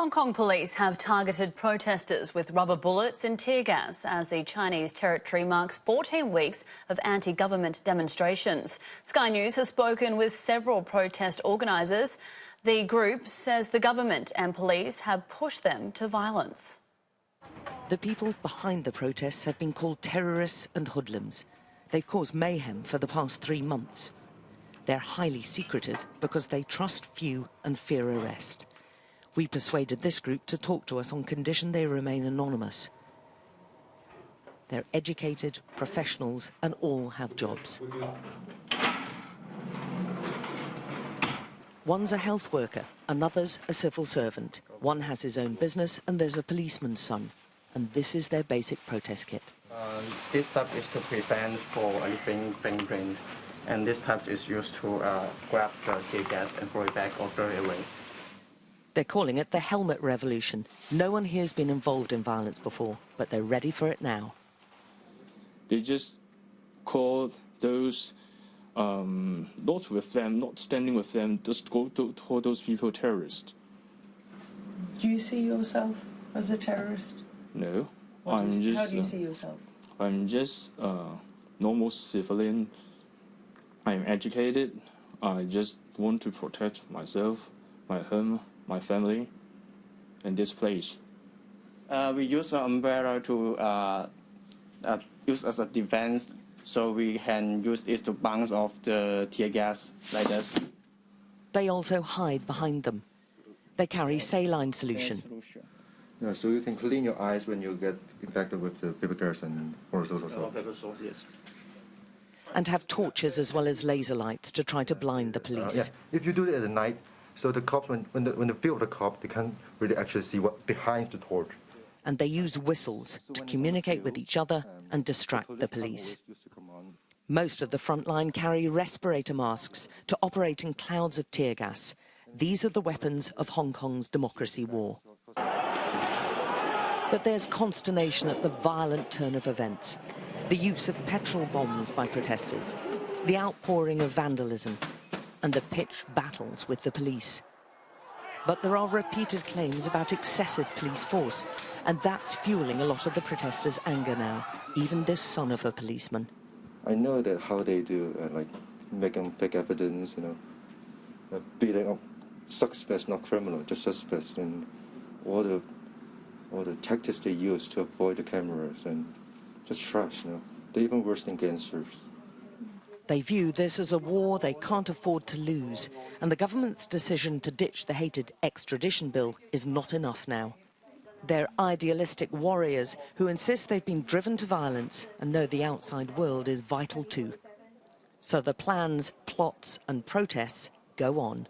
Hong Kong police have targeted protesters with rubber bullets and tear gas as the Chinese territory marks 14 weeks of anti-government demonstrations. Sky News has spoken with several protest organisers. The group says the government and police have pushed them to violence. The people behind the protests have been called terrorists and hoodlums. They've caused mayhem for the past 3 months. They're highly secretive because they trust few and fear arrest. We persuaded this group to talk to us on condition they remain anonymous. They're educated, professionals, and all have jobs. One's a health worker, another's a civil servant. One has his own business, and there's a policeman's son. And this is their basic protest kit. This stuff is to prevent for anything fingerprint, and this type is used to grab the tear gas and throw it back or throw it away. They're calling it the helmet revolution. No one here's been involved in violence before, but they're ready for it now. They just called those not with them, not standing with them, just call those people terrorists. Do you see yourself as a terrorist? No. How do you see yourself? I'm just a normal civilian. I'm educated. I just want to protect myself, my home, my family, and this place. We use an umbrella to use as a defense, so we can use it to bounce off the tear gas like this. They also hide behind them. They carry saline solution. Yeah, so you can clean your eyes when you get infected with the paper gas and aerosols also. Yes. And have torches as well as laser lights to try to blind the police. Yeah. If you do it at night, so the cops, when they feel the cop, they can't really actually see what behind the torch. And they use whistles to communicate with each other and distract the police. Most of the front line carry respirator masks to operate in clouds of tear gas. These are the weapons of Hong Kong's democracy war. But there's consternation at the violent turn of events. The use of petrol bombs by protesters, the outpouring of vandalism, and the pitched battles with the police. But there are repeated claims about excessive police force, and that's fueling a lot of the protesters' anger now, even this son of a policeman. I know that how they do, like making fake evidence, beating up suspects, not criminal, just suspects, and all the tactics they use to avoid the cameras, and just trash, They're even worse than gangsters. They view this as a war they can't afford to lose, and the government's decision to ditch the hated extradition bill is not enough now. They're idealistic warriors who insist they've been driven to violence and know the outside world is vital too. So the plans, plots and protests go on.